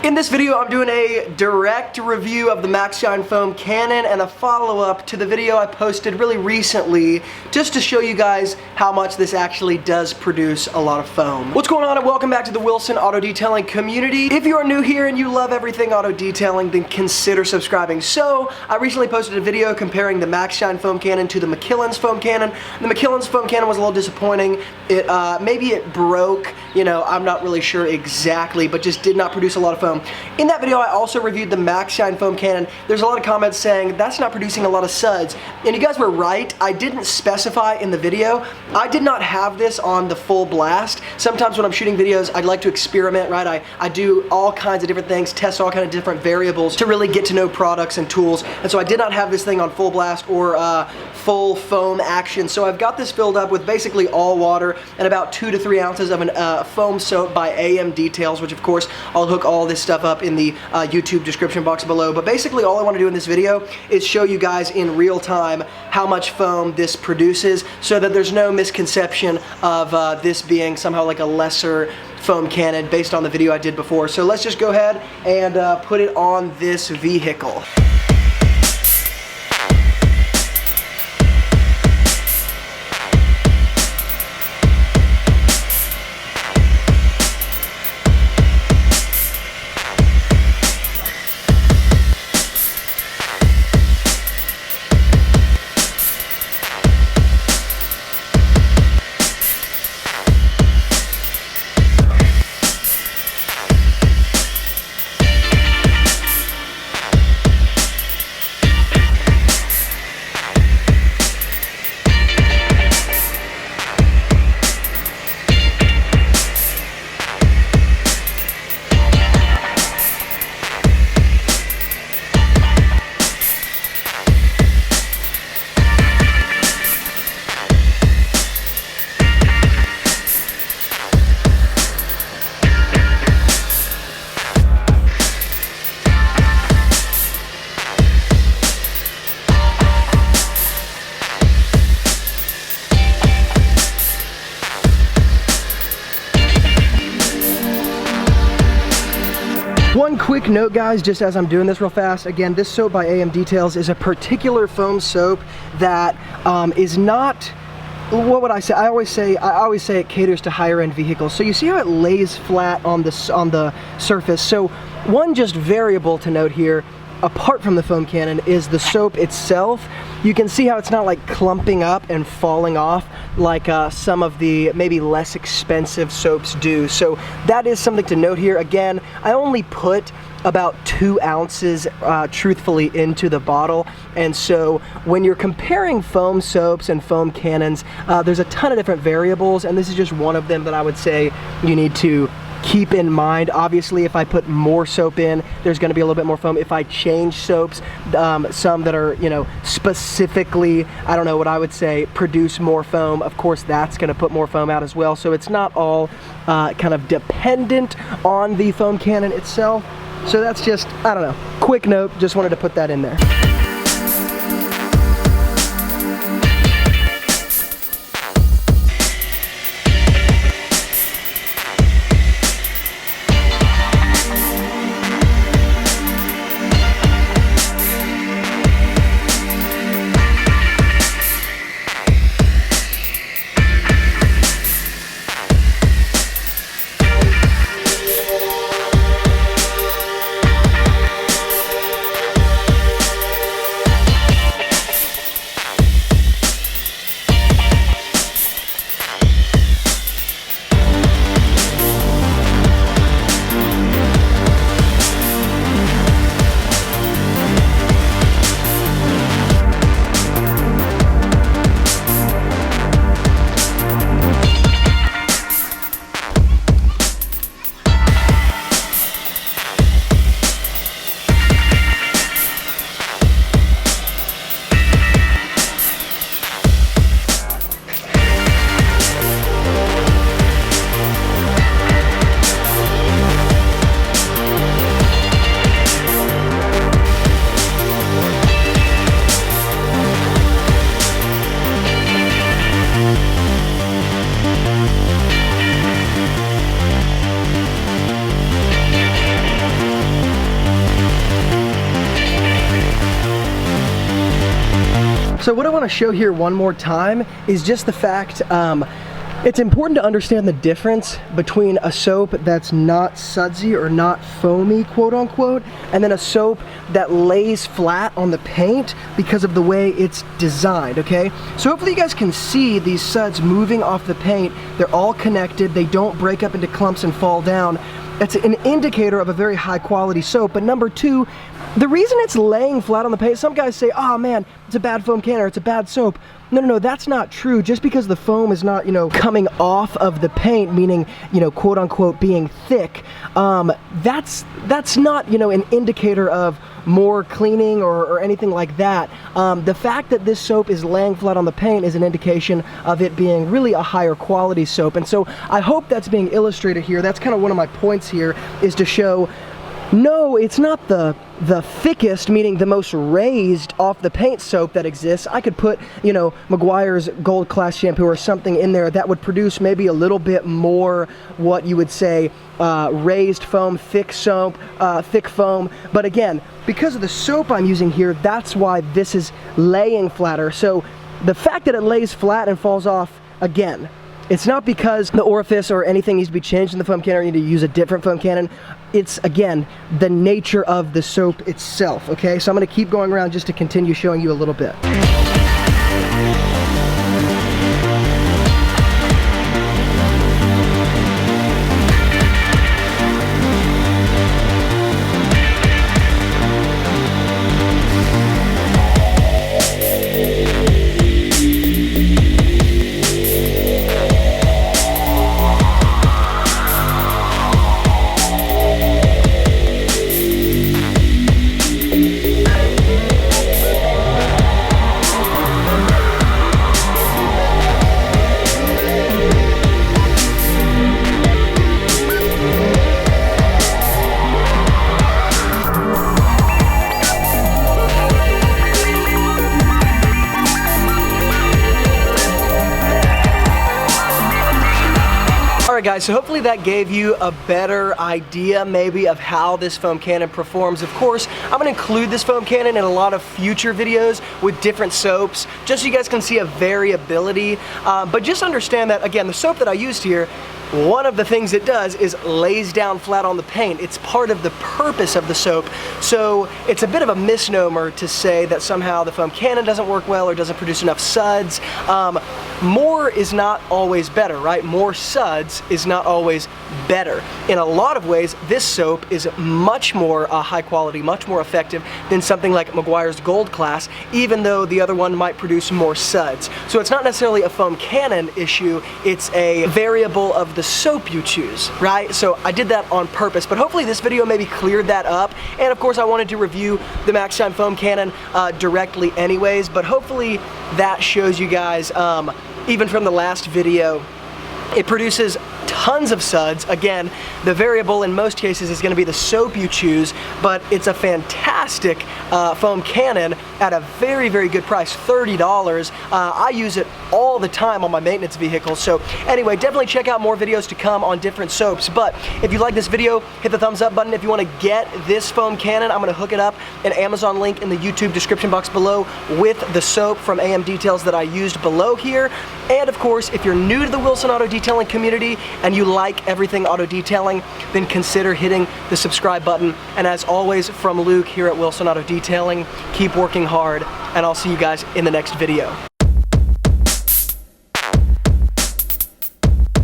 In this video, I'm doing a direct review of the Maxshine foam cannon and a follow-up to the video I posted really recently just to show you guys how much this actually does produce a lot of foam. What's going on, and welcome back to the Wilson Auto Detailing community. If you are new here and you love everything auto detailing, then consider subscribing. So, I recently posted a video comparing the Maxshine foam cannon to the McKillen's foam cannon. The McKillen's foam cannon was a little disappointing. Maybe it broke, I'm not really sure exactly, but just did not produce a lot of foam. In that video, I also reviewed the Maxshine foam cannon. There's a lot of comments saying that's not producing a lot of suds, and you guys were right. I didn't specify in the video. I did not have this on the full blast. Sometimes when I'm shooting videos, I'd like to experiment, right? I do all kinds of different things, test all kinds of different variables to really get to know products and tools, and so I did not have this thing on full blast or full foam action. So I've got this filled up with basically all water and about 2 to 3 ounces of an foam soap by AM Details, which of course I'll hook all this stuff up in the YouTube description box below. But basically all I want to do in this video is show you guys in real time how much foam this produces so that there's no misconception of this being somehow like a lesser foam cannon based on the video I did before. So let's just go ahead and put it on this vehicle. One quick note, guys, just as I'm doing this real fast, again, this soap by AM Details is a particular foam soap that is not, what would I say? I always say it caters to higher end vehicles. So you see how it lays flat on the surface. So one just variable to note here, apart from the foam cannon, is the soap itself. You can see how it's not like clumping up and falling off like some of the maybe less expensive soaps do. So that is something to note here. Again, I only put about 2 ounces truthfully into the bottle, and so when you're comparing foam soaps and foam cannons, there's a ton of different variables, and this is just one of them that I would say you need to keep in mind. Obviously, if I put more soap in, there's going to be a little bit more foam. If I change soaps, some that are, specifically, I don't know what I would say, produce more foam, of course that's going to put more foam out as well. So it's not all kind of dependent on the foam cannon itself. So that's just, I don't know, quick note, just wanted to put that in there. So what I want to show here one more time is just the fact, it's important to understand the difference between a soap that's not sudsy or not foamy, quote unquote, and then a soap that lays flat on the paint because of the way it's designed, okay? So hopefully you guys can see these suds moving off the paint. They're all connected. They don't break up into clumps and fall down. It's an indicator of a very high quality soap. But number two, the reason it's laying flat on the paint, some guys say, oh man, it's a bad foam can or it's a bad soap. No, that's not true. Just because the foam is not, coming off of the paint, meaning, quote unquote being thick, that's not, an indicator of more cleaning or anything like that. The fact that this soap is laying flat on the paint is an indication of it being really a higher quality soap. And so I hope that's being illustrated here. That's kind of one of my points here, is to show, no, it's not the thickest, meaning the most raised off the paint soap that exists. I could put, Meguiar's Gold Class shampoo or something in there that would produce maybe a little bit more what you would say raised foam, thick soap, thick foam. But again, because of the soap I'm using here, that's why this is laying flatter. So the fact that it lays flat and falls off, again, it's not because the orifice or anything needs to be changed in the foam cannon or you need to use a different foam cannon. It's, again, the nature of the soap itself, okay? So I'm gonna keep going around just to continue showing you a little bit. Alright guys, so hopefully that gave you a better idea maybe of how this foam cannon performs. Of course, I'm going to include this foam cannon in a lot of future videos with different soaps, just so you guys can see a variability. But just understand that, again, the soap that I used here, one of the things it does is lays down flat on the paint. It's part of the purpose of the soap. So it's a bit of a misnomer to say that somehow the foam cannon doesn't work well or doesn't produce enough suds. More is not always better, right? More suds is not always better. In a lot of ways, this soap is much more high quality, much more effective than something like Meguiar's Gold Class, even though the other one might produce more suds. So it's not necessarily a foam cannon issue, it's a variable of the soap you choose, right? So I did that on purpose, but hopefully this video maybe cleared that up. And of course I wanted to review the Maxshine foam cannon directly anyways, but hopefully that shows you guys, even from the last video, it produces tons of suds. Again, the variable in most cases is going to be the soap you choose, but it's a fantastic foam cannon at a very, very good price, $30. I use it all the time on my maintenance vehicles. So anyway, definitely check out more videos to come on different soaps. But if you like this video, hit the thumbs up button. If you want to get this foam cannon, I'm going to hook it up, an Amazon link in the YouTube description box below with the soap from AM Details that I used below here. And of course, if you're new to the Wilson Auto Detailing community and you like everything auto detailing, then consider hitting the subscribe button. And as always, from Luke here at Wilson Auto Detailing, keep working hard, and I'll see you guys in the next video.